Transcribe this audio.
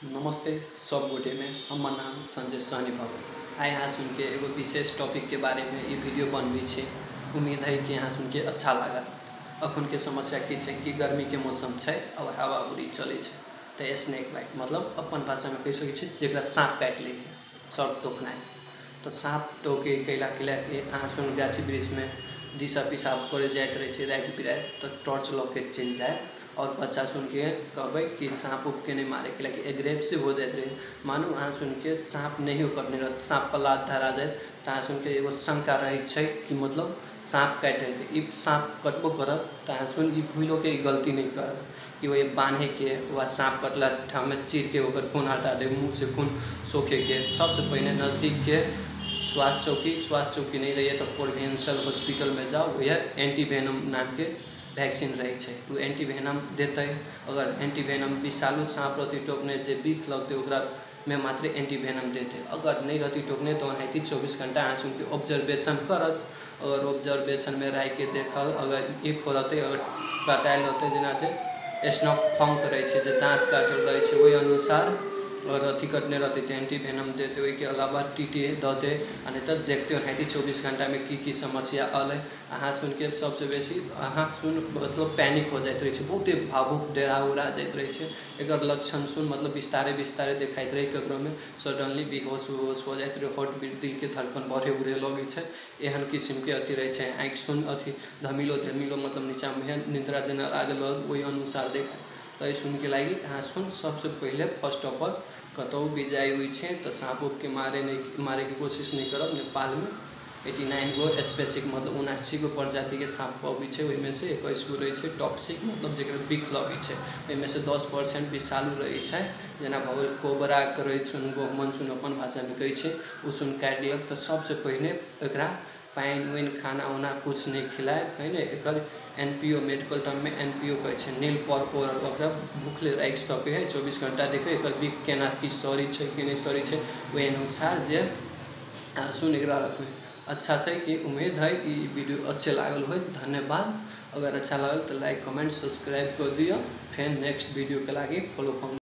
नमस्ते सब गोटे में हमार नाम संजय सहनी भगत। आए यहाँ सुन के एगो विशेष टॉपिक के बारे में ये वीडियो बनबी छे। उम्मीद है कि यहाँ सुन के अच्छा लगा। अखन के समस्या की छे कि गर्मी के मौसम छे और हवा बुरी चले छे तो स्नेक बाइट मतलब अपन भाषा में कह सके जरा साँप काट ले सर्प टोकना। तो साँप टोके कैला के यहाँ सुन गाछी वृक्ष में दिशा पिसाब करे जाते रहे रात बिरात तो टॉर्च लग के चल जाए और बच्चा सुन के कहबे कि सांप उप के नहीं मारे के लगे एग्रेसिव हो जाते रहे। मानो अहाँ सुन के सांप नहीं करने रह सांप पर लात धरा जाए तो अहाँ सुन के एगो शंका रहे कि मतलब सांप काटे के सांप कटबो करत तो अहाँ सुन भूलो के गलती नहीं कर कि वो बांधे के व सांप कटला ठाव में चीर के होकर खून हटा दे, मुँह से खून सोखे के सबसे पहले नज़दीक के स्वास्थ्य चौकी नहीं रही है तो प्रोविंशियल हॉस्पिटल में जाओ। यह एंटीवेनम नाम के वैक्सीन रही है तो एंटीवेनम देते। अगर एंटीवेनम विषालु सांप रहती टोकने जो बिख लगते ओकरा में मात्र एंटीवेनम देते। अगर नहीं रहती टोकने तो अनाहिती 24 घंटा आँसू के ऑब्जर्वेशन करत। अगर ऑब्जर्वेशन में रह के देखल अगर इफ होते अगर कटायल होते जेना स्नॉक फंक रहे जो दाँत काटल रहे वही अनुसार और अथी कटने रहते तो एंटीवेनम देते। वही के अलावा टीटी दे नहीं तो देखते हो 24 घंटा में की समस्या आल अहाँ सुन के सबसे बेसी अहाँ सुन मतलब पैनिक हो जाते रहे बहुते भावुक डेरा उड़ा जाते रहे। एक लक्षण सुन मतलब विस्तारे देखाइत रहे ककरो में सडनली बेहोश उहोश हो जाते रहे, हार्ट बीट दिल के धड़कन बढ़े उड़े लगे एहन किस्म के अथी रहे। आँख सुन अथी धमीलो मतलब नीचा में निद्रा जेना लागल वही अनुसार देखा तो सुन के लगी अहाँ सुन सबसे पहले फर्स्ट ऑफ ऑल कतौ भी जाए हुई तो सांप उप के मारे की कोशिश नहीं करब। नेपाल में 89 गो स्पेसिक मतलब 79 गो प्रजाति के सांप पबी है वही में से 21 गो रही है टॉक्सिक मतलब जरा बिख लगे वही में से 10% विषालु रही है जेना भगल कोबरा रही गोमन सुन अपन भाषा में कहे उ सुन काट लिया तो सबसे पहले एकरा पानी वाइन खाना उना कुछ नहीं खिलाए है न। एक एनपीओ मेडिकल टर्म में एनपीओ कहे नील पर भूखले रख सके है 24 घंटा देखे एक बिख केना कि सरी है कि नहीं सरी है वही अनुसार जे सुन एक रखें अच्छा है कि उम्मीद है कि वीडियो अच्छे लागल हो। धन्यवाद। अगर अच्छा लगल तो लाइक कमेंट सब्सक्राइब कर दियो। फिर नेक्स्ट वीडियो के लगे फॉलो